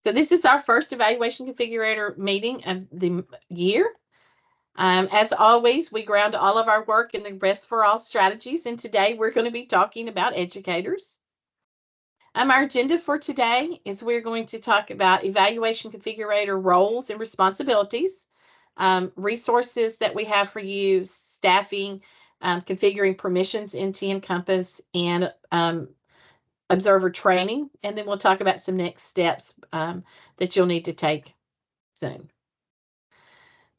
So this is our first evaluation configurator meeting of the year. As always, we ground all of our work in the Best for All strategies, and today we're going to be talking about educators. Our agenda for today is we're going to talk about evaluation configurator roles and responsibilities, resources that we have for you, staffing, configuring permissions in TNCompass, and observer training. And then we'll talk about some next steps that you'll need to take soon.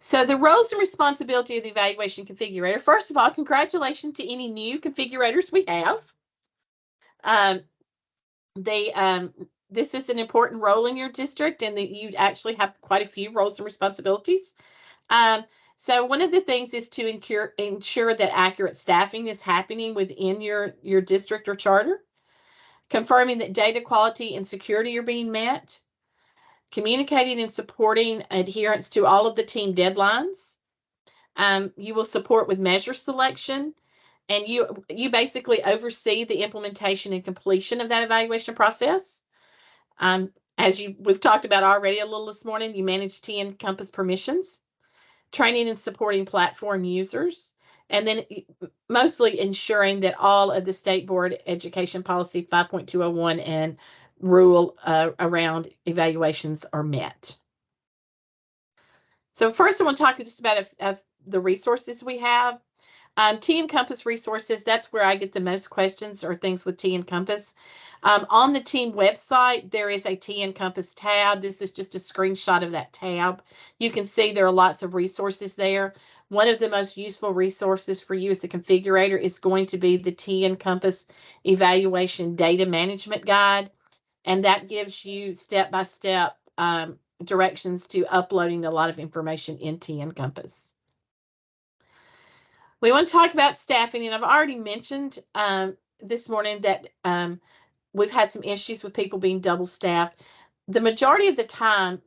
So the roles and responsibility of the evaluation configurator. First of all, congratulations to any new configurators we have. This is an important role in your district, and that you actually have quite a few roles and responsibilities. So one of the things is to ensure that accurate staffing is happening within your district or charter, confirming that data quality and security are being met, communicating and supporting adherence to all of the team deadlines. You will support with measure selection, and you basically oversee the implementation and completion of that evaluation process. As we've talked about already a little this morning, you manage TNCompass permissions, training and supporting platform users, and then mostly ensuring that all of the State Board Education Policy 5.201 and rule around evaluations are met. So first I want to talk just about the resources we have. TNCompass resources, that's where I get the most questions or things with TNCompass. On the team website, there is a TNCompass tab. This is just a screenshot of that tab. You can see there are lots of resources there. One of the most useful resources for you as the configurator is going to be the TNCompass Evaluation Data Management Guide, and that gives you step-by-step directions to uploading a lot of information in TNCompass. We want to talk about staffing, and I've already mentioned this morning that we've had some issues with people being double staffed. The majority of the time,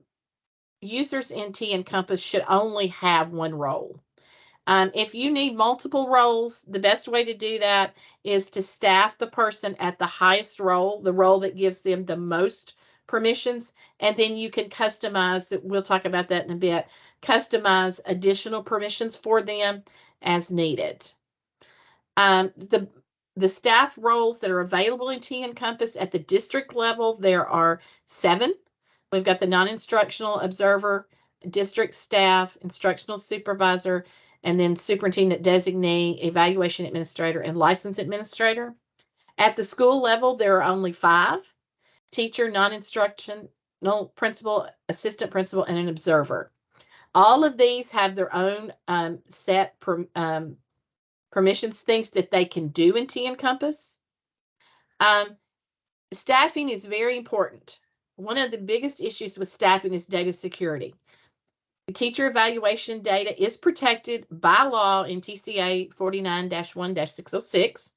users in TNCompass should only have one role. If you need multiple roles, the best way to do that is to staff the person at the highest role, the role that gives them the most permissions, and then you can customize, we'll talk about that in a bit, customize additional permissions for them as needed. The staff roles that are available in TNCompass at the district level, there are 7. We've got the non-instructional observer, district staff, instructional supervisor, and then superintendent designee, evaluation administrator, and license administrator. At the school level, there are only 5: teacher, non-instructional principal, assistant principal, and an observer. All of these have their own set permissions, things that they can do in TNCompass. Staffing is very important. One of the biggest issues with staffing is data security. Teacher evaluation data is protected by law in TCA 49-1-606.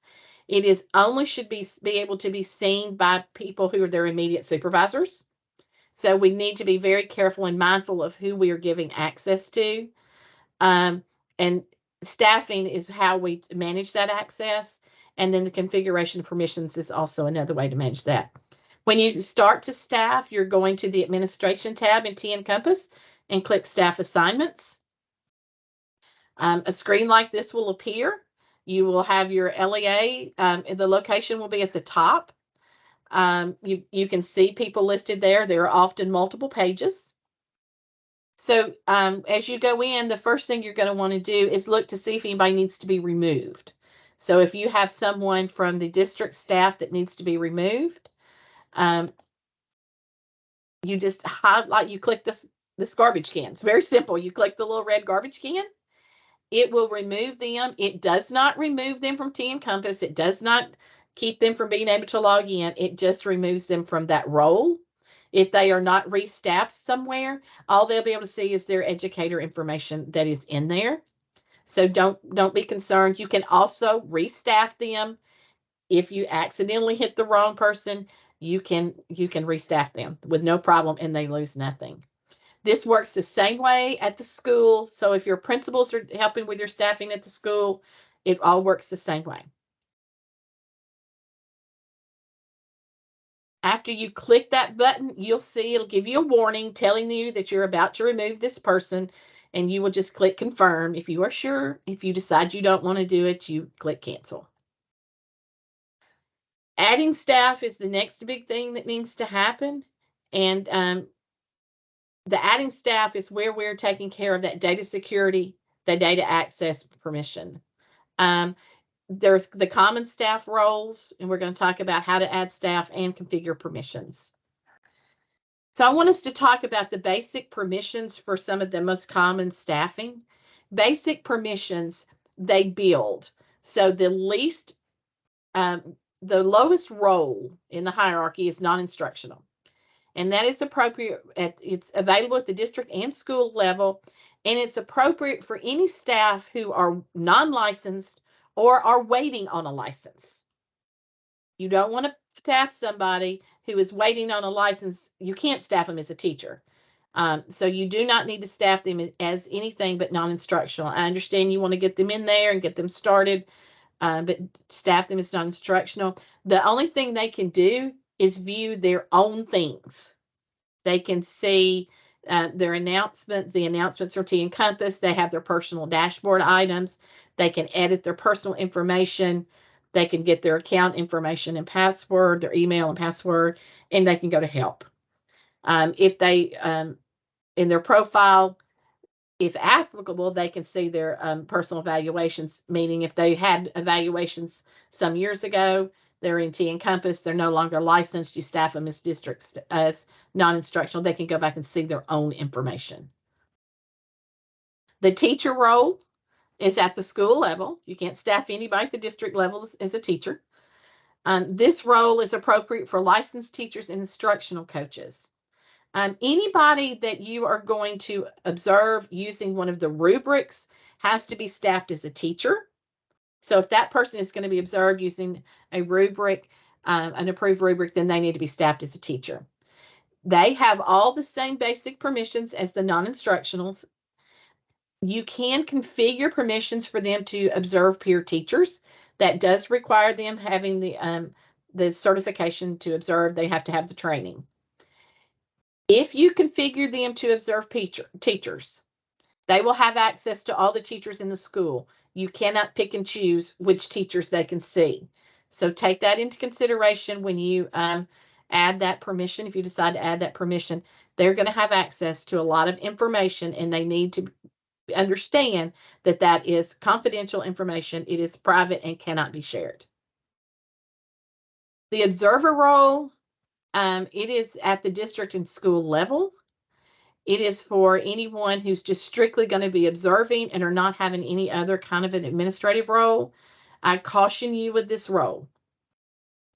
It is only should be able to be seen by people who are their immediate supervisors. So we need to be very careful and mindful of who we are giving access to. And staffing is how we manage that access. And then the configuration of permissions is also another way to manage that. When you start to staff, you're going to the administration tab in TNCompass and click staff assignments. A screen like this will appear. You will have your LEA. The location will be at the top. You can see people listed there. There are often multiple pages. So as you go in, the first thing you're going to want to do is look to see if anybody needs to be removed. So if you have someone from the district staff that needs to be removed, you just highlight, you click this garbage can. It's very simple. You click the little red garbage can. It will remove them. It does not remove them from TNCompass. It does not keep them from being able to log in. It just removes them from that role. If they are not restaffed somewhere, all they'll be able to see is their educator information that is in there. So don't be concerned. You can also restaff them. If you accidentally hit the wrong person, you can restaff them with no problem, and they lose nothing. This works the same way at the school. So if your principals are helping with your staffing at the school, it all works the same way. After you click that button, you'll see it'll give you a warning telling you that you're about to remove this person, and you will just click confirm if you are sure. If you decide you don't want to do it, you click cancel. Adding staff is the next big thing that needs to happen. And the adding staff is where we're taking care of that data security, the data access permission. There's the common staff roles, and we're going to talk about how to add staff and configure permissions. So I want us to talk about the basic permissions for some of the most common staffing. Basic permissions, they build. So the lowest role in the hierarchy is non-instructional. And that is appropriate. It's available at the district and school level, and it's appropriate for any staff who are non-licensed or are waiting on a license. You don't want to staff somebody who is waiting on a license. You can't staff them as a teacher. So you do not need to staff them as anything but non-instructional. I understand you want to get them in there and get them started, but staff them as non-instructional. The only thing they can do is view their own things. They can see their announcement. The announcements are TNCompass. They have their personal dashboard items. They can edit their personal information. They can get their account information and password, their email and password, and they can go to help. If they, in their profile, if applicable, they can see their personal evaluations, meaning if they had evaluations some years ago, they're in TNCompass, they're no longer licensed, you staff them as districts, as non-instructional, they can go back and see their own information. The teacher role is at the school level. You can't staff anybody at the district level as a teacher. This role is appropriate for licensed teachers and instructional coaches. Anybody that you are going to observe using one of the rubrics has to be staffed as a teacher. So if that person is going to be observed using a rubric, an approved rubric, then they need to be staffed as a teacher. They have all the same basic permissions as the non-instructionals. You can configure permissions for them to observe peer teachers. That does require them having the certification to observe. They have to have the training. If you configure them to observe teachers, they will have access to all the teachers in the school. You cannot pick and choose which teachers they can see. So take that into consideration when you add that permission. If you decide to add that permission, they're going to have access to a lot of information, and they need to understand that that is confidential information. It is private and cannot be shared. The observer role, it is at the district and school level. It is for anyone who's just strictly going to be observing and are not having any other kind of an administrative role. I caution you with this role.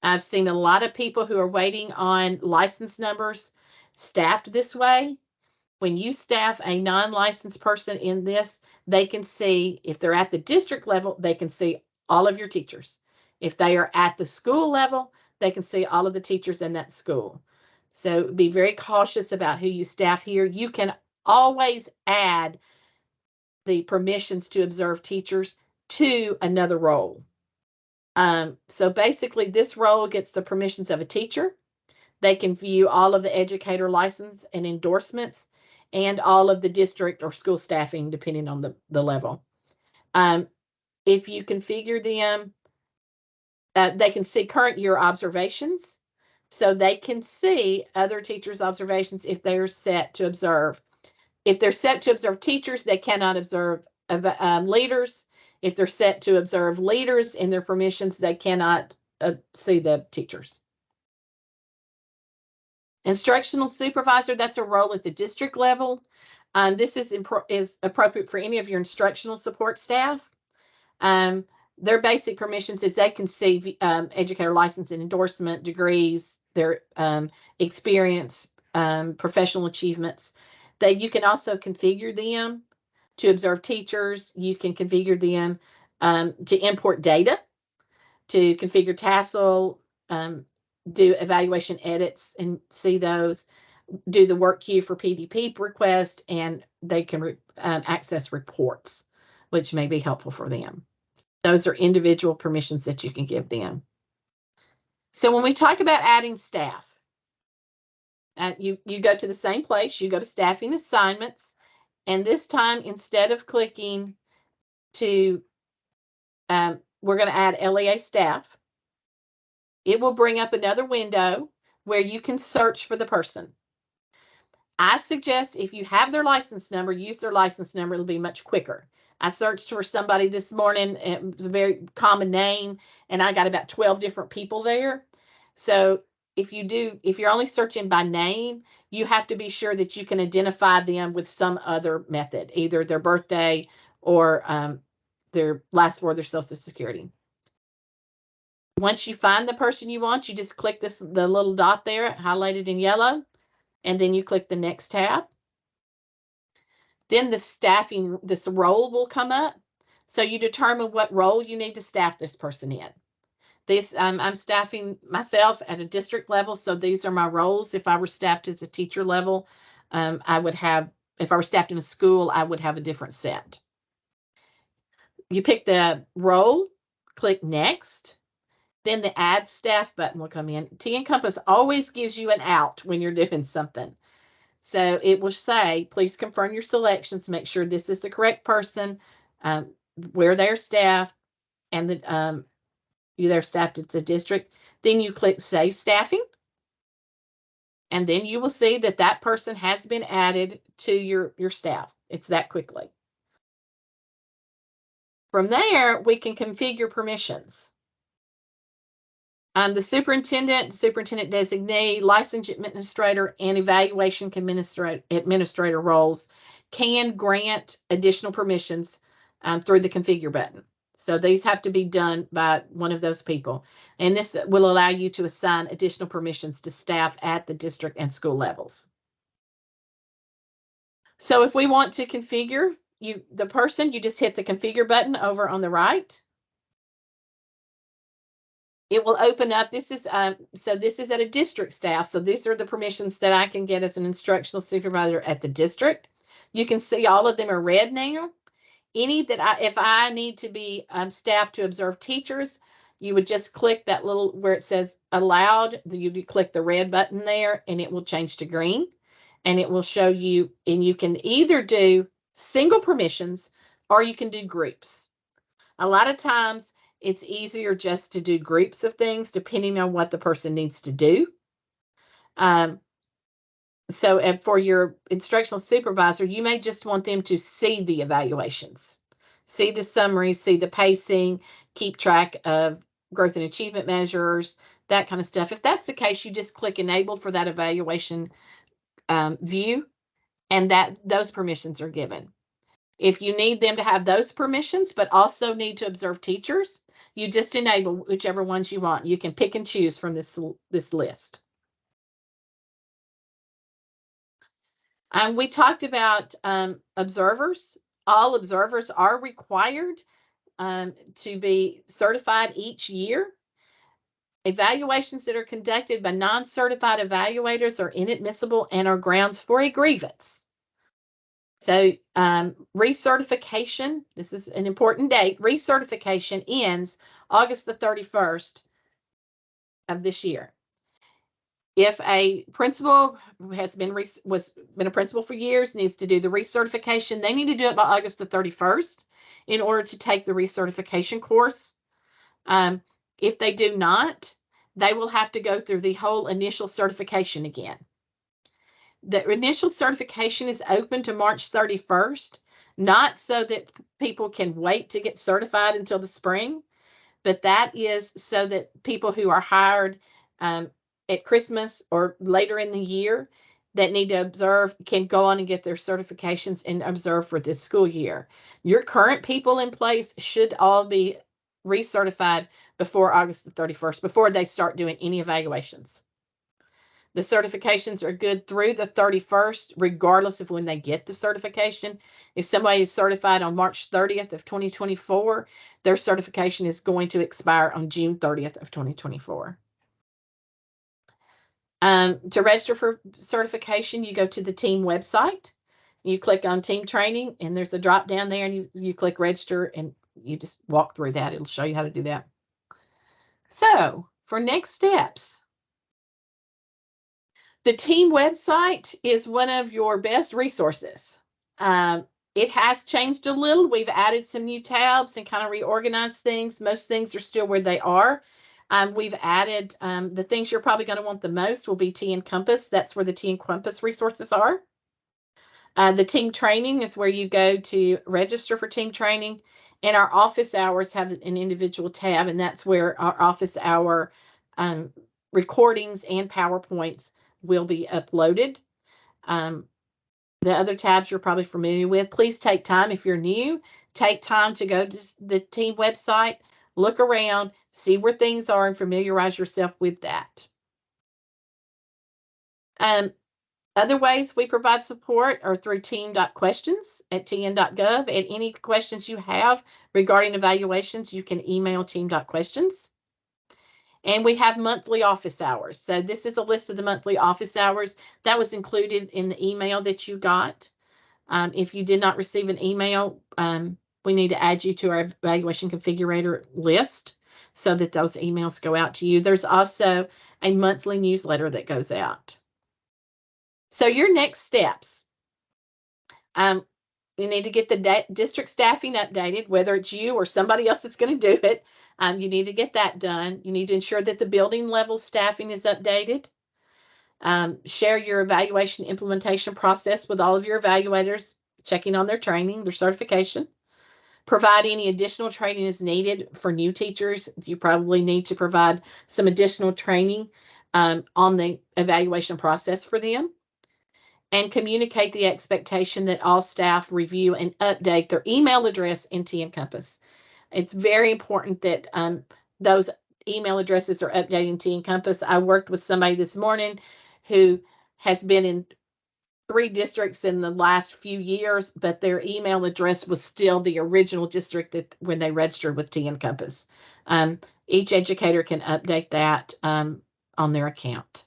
I've seen a lot of people who are waiting on license numbers staffed this way. When you staff a non-licensed person in this, they can see, if they're at the district level, they can see all of your teachers. If they are at the school level, they can see all of the teachers in that school. So be very cautious about who you staff here. You can always add the permissions to observe teachers to another role. So basically, this role gets the permissions of a teacher. They can view all of the educator license and endorsements and all of the district or school staffing, depending on the level. If you configure them, they can see current year observations. So they can see other teachers' observations if they're set to observe. If they're set to observe teachers, they cannot observe leaders. If they're set to observe leaders in their permissions, they cannot see the teachers. Instructional supervisor, that's a role at the district level. This is appropriate for any of your instructional support staff. Their basic permissions is they can see educator license and endorsement, degrees, their experience, professional achievements. You can also configure them to observe teachers. You can configure them to import data, to configure Tassel, do evaluation edits and see those, do the work queue for PDP request, and they can access reports, which may be helpful for them. Those are individual permissions that you can give them. So when we talk about adding staff, You go to the same place. You go to staffing assignments, and this time instead of clicking to, we're going to add LEA staff. It will bring up another window where you can search for the person. I suggest if you have their license number, use their license number. It'll be much quicker. I searched for somebody this morning. It was a very common name, and I got about 12 different people there. So if you're only searching by name, you have to be sure that you can identify them with some other method, either their birthday or their last four of their social security. Once you find the person you want, you just click the little dot there highlighted in yellow, and then you click the next tab. Then this role will come up. So you determine what role you need to staff this person in. I'm staffing myself at a district level, so these are my roles. If I were staffed as a teacher level, if I were staffed in a school, I would have a different set. You pick the role, click next, then the add staff button will come in. TNCompass always gives you an out when you're doing something. So it will say, please confirm your selections, make sure this is the correct person, where they're staffed, and they're staffed at the district. Then you click Save Staffing, and then you will see that person has been added to your staff. It's that quickly. From there, we can configure permissions. The superintendent designee, license administrator, and evaluation administrator roles can grant additional permissions through the configure button. So these have to be done by one of those people. And this will allow you to assign additional permissions to staff at the district and school levels. So if we want to configure the person, you just hit the configure button over on the right. It will open up. This is at a district staff. So these are the permissions that I can get as an instructional supervisor at the district. You can see all of them are red now. If I need to be staffed to observe teachers, you would just click that little where it says allowed. You click the red button there, and it will change to green, and it will show you. And you can either do single permissions or you can do groups. A lot of times it's easier just to do groups of things depending on what the person needs to do. So for your instructional supervisor, you may just want them to see the evaluations, see the summary, see the pacing, keep track of growth and achievement measures, that kind of stuff. If that's the case, you just click enable for that evaluation view, and those permissions are given. If you need them to have those permissions, but also need to observe teachers, you just enable whichever ones you want. You can pick and choose from this list. We talked about observers. All observers are required to be certified each year. Evaluations that are conducted by non-certified evaluators are inadmissible and are grounds for a grievance. So recertification, this is an important date, recertification ends August the 31st of this year. If a principal has been a principal for years, needs to do the recertification, they need to do it by August the 31st in order to take the recertification course. If they do not, they will have to go through the whole initial certification again. The initial certification is open to March 31st, not so that people can wait to get certified until the spring, but that is so that people who are hired at Christmas or later in the year that need to observe can go on and get their certifications and observe for this school year. Your current people in place should all be recertified before August the 31st, before they start doing any evaluations. The certifications are good through the 31st, regardless of when they get the certification. If somebody is certified on March 30th of 2024, their certification is going to expire on June 30th of 2024. To register for certification, you go to the team website. You click on team training, and there's a drop down there, and you click register, and you just walk through that. It'll show you how to do that. So for next steps, The team website is one of your best resources. It has changed a little. We've added some new tabs and kind of reorganized things. Most things are still where they are. We've added the things you're probably going to want the most will be TNCompass. That's where the TNCompass resources are. The team training is where you go to register for team training. And our office hours have an individual tab, and that's where our office hour recordings and PowerPoints will be uploaded. The other tabs you're probably familiar with. Please take time, if you're new, take time to go to the team website, look around, see where things are, and familiarize yourself with that. Other ways we provide support are through team.questions@tn.gov. And any questions you have regarding evaluations, you can email team.questions. And we have monthly office hours. So this is a list of the monthly office hours that was included in the email that you got. If you did not receive an email, we need to add you to our evaluation configurator list so that those emails go out to you. There's also a monthly newsletter that goes out. So your next steps. You need to get the district staffing updated, whether it's you or somebody else that's going to do it. You need to get that done. You need to ensure that the building level staffing is updated. Share your evaluation implementation process with all of your evaluators, checking on their training, their certification. Provide any additional training as needed for new teachers. You probably need to provide some additional training on the evaluation process for them. And communicate the expectation that all staff review and update their email address in TNCompass. It's very important that those email addresses are updated in TNCompass. I worked with somebody this morning who has been in 3 districts in the last few years, but their email address was still the original district that when they registered with TNCompass. Each educator can update that on their account.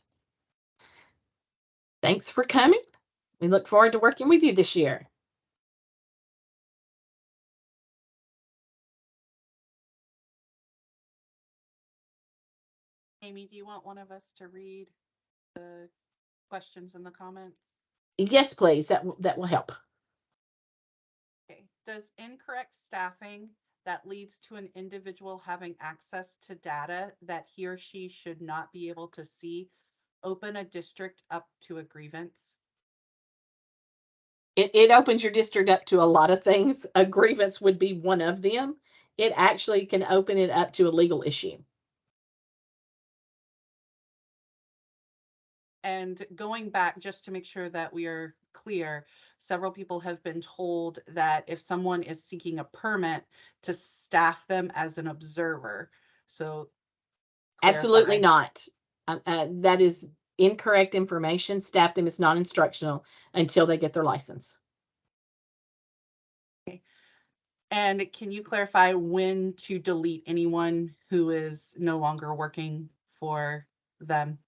Thanks for coming. We look forward to working with you this year. Amy, do you want one of us to read the questions in the comments? Yes, please. That will help. Okay. Does incorrect staffing that leads to an individual having access to data that he or she should not be able to see open a district up to a grievance? It opens your district up to a lot of things. A grievance would be one of them. It actually can open it up to a legal issue. And going back, just to make sure that we are clear, several people have been told that if someone is seeking a permit, to staff them as an observer. So Absolutely clarify. not. That is incorrect information. Staff them is non-instructional until they get their license. And can you clarify when to delete anyone who is no longer working for them?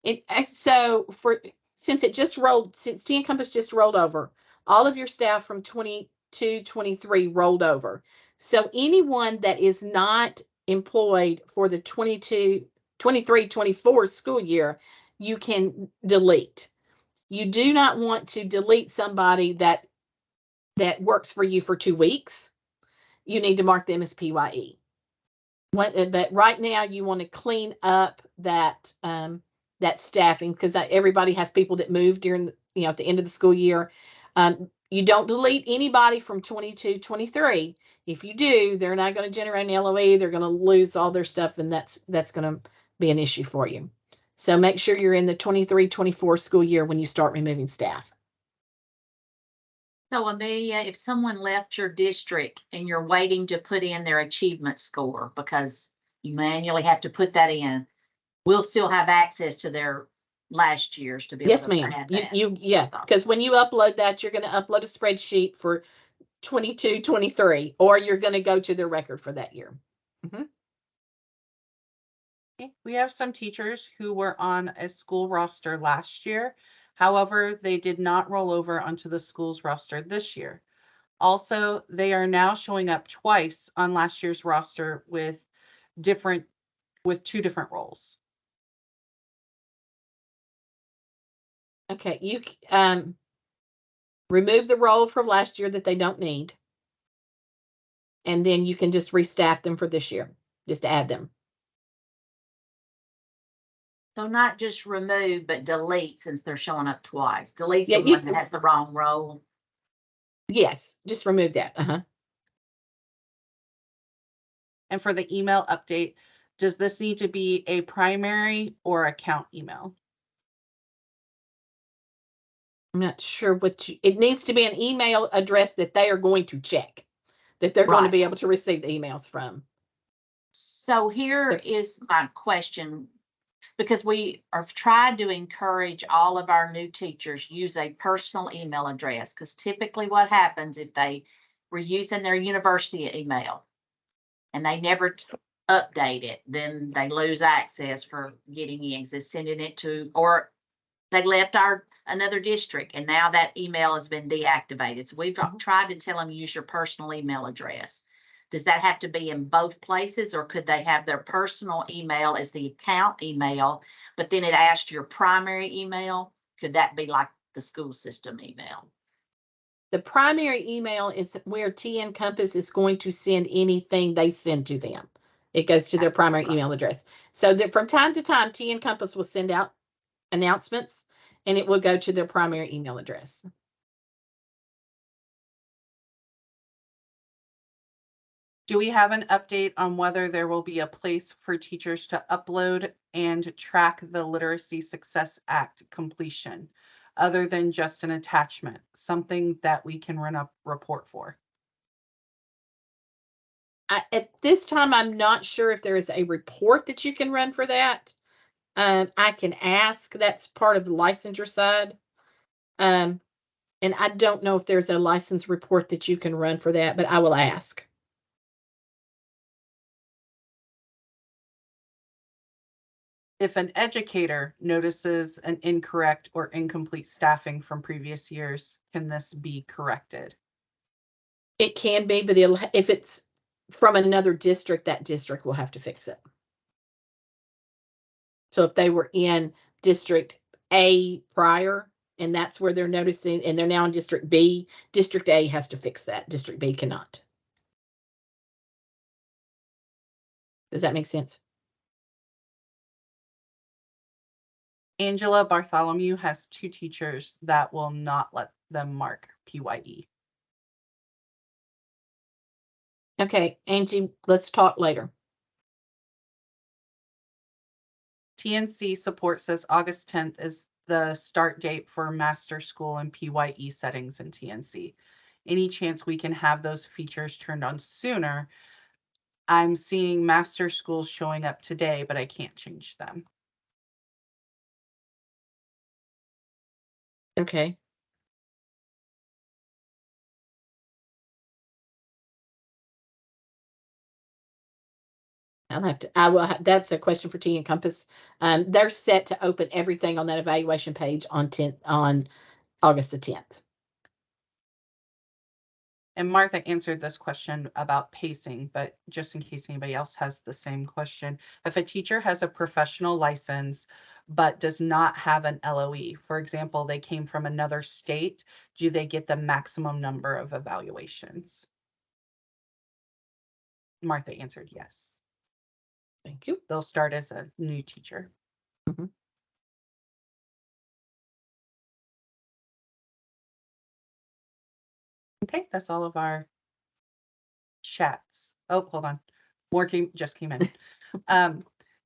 Since TNCompass just rolled over, all of your staff from 22, 23 rolled over. So anyone that is not employed for the 22, 23, 24 school year, you can delete. You do not want to delete somebody that works for you for 2 weeks. You need to mark them as PYE. But right now you want to clean up that staffing, because everybody has people that move during at the end of the school year. You don't delete anybody from 22, 23. If you do, they're not going to generate an LOE. They're going to lose all their stuff, and that's going to be an issue for you. So make sure you're in the 23, 24 school year when you start removing staff. So Amelia, if someone left your district and you're waiting to put in their achievement score because you manually have to put that in, we'll still have access to their last years to be able Yes, to ma'am. add that. Yeah, because when you upload that, you're going to upload a spreadsheet for 22, 23, or you're going to go to their record for that year. Mm-hmm. We have some teachers who were on a school roster last year. However, they did not roll over onto the school's roster this year. Also, they are now showing up twice on last year's roster with 2 different roles. Okay, you remove the role from last year that they don't need. And then you can just restaff them for this year. Just add them. So not just remove, but delete since they're showing up twice. Delete Yeah, the one that has the wrong role. Yes, just remove that. And for the email update, does this need to be a primary or account email? I'm not sure it needs to be an email address that they are going to check, that they're going to be able to receive the emails from. So here is my question, because we are tried to encourage all of our new teachers use a personal email address, because typically what happens if they were using their university email and they never update it, then they lose access for getting in. It's sending it to, or they left another district and now that email has been deactivated. So we've tried to tell them use your personal email address. Does that have to be in both places, or could they have their personal email as the account email, but then it asked your primary email? Could that be like the school system email? The primary email is where TNCompass is going to send anything they send to them. It goes to their primary email address. So that from time to time, TNCompass will send out announcements and it will go to their primary email address. Do we have an update on whether there will be a place for teachers to upload and track the Literacy Success Act completion, other than just an attachment, something that we can run a report for? At this time, I'm not sure if there is a report that you can run for that. I can ask. That's part of the licensure side. And I don't know if there's a license report that you can run for that, but I will ask. If an educator notices an incorrect or incomplete staffing from previous years, can this be corrected? It can be, but if it's from another district, that district will have to fix it. So if they were in District A prior, and that's where they're noticing, and they're now in District B, District A has to fix that. District B cannot. Does that make sense? Angela Bartholomew has 2 teachers that will not let them mark PYE. Okay, Angie, let's talk later. TNC support says August 10th is the start date for master school and PYE settings in TNC. Any chance we can have those features turned on sooner? I'm seeing master schools showing up today, but I can't change them. Okay. I will have, that's a question for TNCompass. They're set to open everything on that evaluation page on August the 10th. And Martha answered this question about pacing, but just in case anybody else has the same question, if a teacher has a professional license but does not have an LOE, for example, they came from another state, do they get the maximum number of evaluations? Martha answered yes. Thank you. They'll start as a new teacher. Mhm. Okay, that's all of our chats. Oh, hold on. More just came in.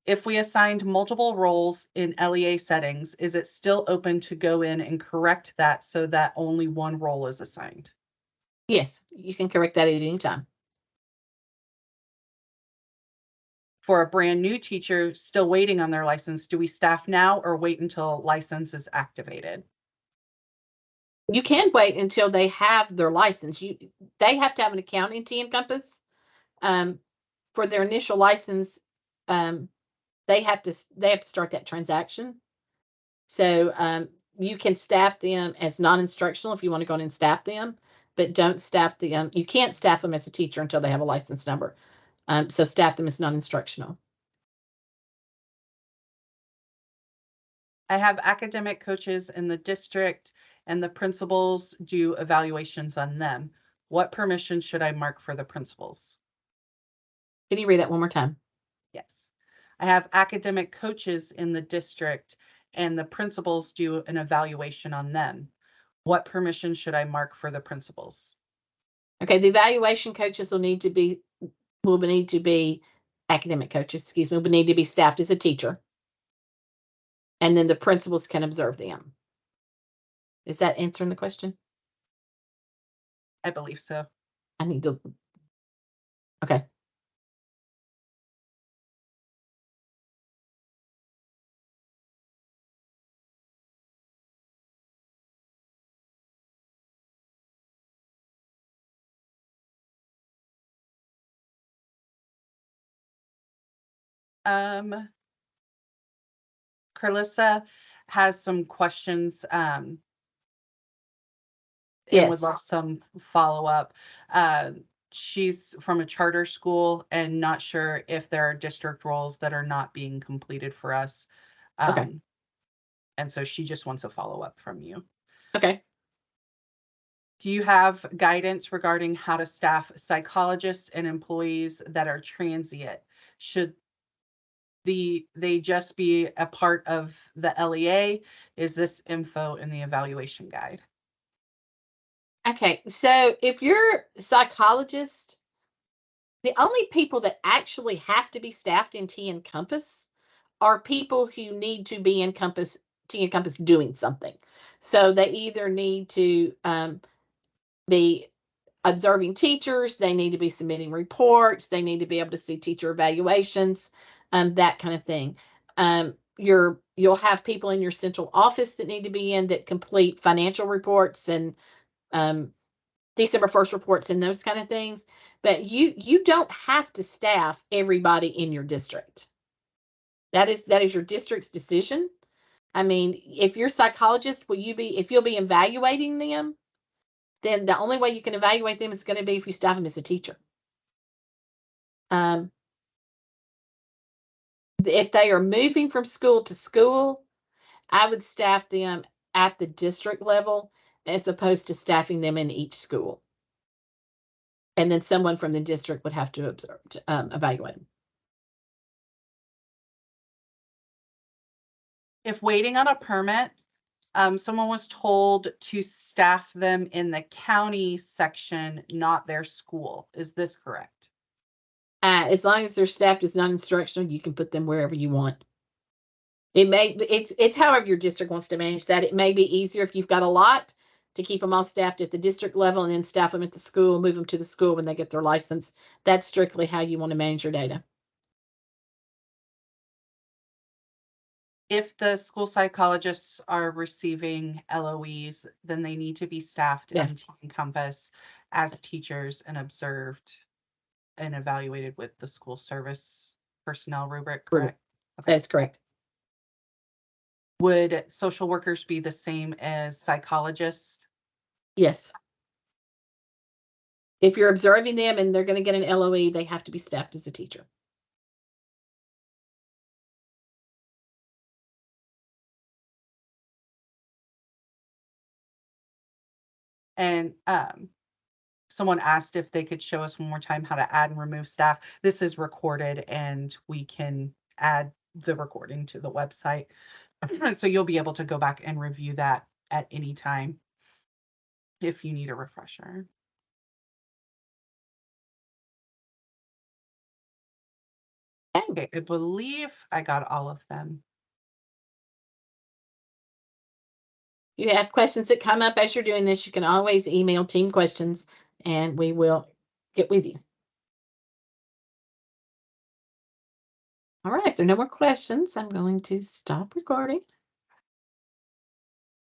If we assigned multiple roles in LEA settings, is it still open to go in and correct that so that only one role is assigned? Yes, you can correct that at any time. For a brand new teacher still waiting on their license, do we staff now or wait until license is activated? You can wait until they have their license. They have to have an account in TNCompass. For their initial license, they have to start that transaction. So you can staff them as non-instructional if you want to go in and staff them, but don't staff them. You can't staff them as a teacher until they have a license number. So staff them as non-instructional. I have academic coaches in the district and the principals do evaluations on them. What permission should I mark for the principals? Can you read that one more time? Yes. I have academic coaches in the district and the principals do an evaluation on them. What permission should I mark for the principals? Okay, the evaluation coaches will need to be academic coaches, excuse me, will need to be staffed as a teacher. And then the principals can observe them. Is that answering the question? I believe so. I need to. Okay. Carlissa has some questions and would love Yes. some follow-up. She's from a charter school and not sure if there are district roles that are not being completed for us. Okay. And so she just wants a follow-up from you. Okay. Do you have guidance regarding how to staff psychologists and employees that are transient? Should they just be a part of the LEA? Is this info in the evaluation guide? Okay. So if you're a psychologist, the only people that actually have to be staffed in TNCompass are people who need to be in TNCompass doing something. So they either need to be observing teachers, they need to be submitting reports, they need to be able to see teacher evaluations, that kind of thing. You'll have people in your central office that need to be in that complete financial reports and December 1st reports and those kind of things. But you don't have to staff everybody in your district. That is your district's decision. I mean, if you're a psychologist, if you'll be evaluating them, then the only way you can evaluate them is going to be if you staff them as a teacher. If they are moving from school to school, I would staff them at the district level as opposed to staffing them in each school. And then someone from the district would have to evaluate them. If waiting on a permit, someone was told to staff them in the county section, not their school. Is this correct? As long as they're staffed as non-instructional, you can put them wherever you want. It's however your district wants to manage that. It may be easier if you've got a lot to keep them all staffed at the district level and then staff them at the school, move them to the school when they get their license. That's strictly how you want to manage your data. If the school psychologists are receiving LOEs, then they need to be staffed Yeah. in TNCompass as teachers and observed and evaluated with the school service personnel rubric, correct? Okay. That is correct. Would social workers be the same as psychologists? Yes. If you're observing them and they're going to get an LOE, they have to be staffed as a teacher. And someone asked if they could show us one more time how to add and remove staff. This is recorded and we can add the recording to the website. So you'll be able to go back and review that at any time if you need a refresher. Okay, I believe I got all of them. If you have questions that come up as you're doing this, you can always email team questions and we will get with you. All right, if there are no more questions, I'm going to stop recording.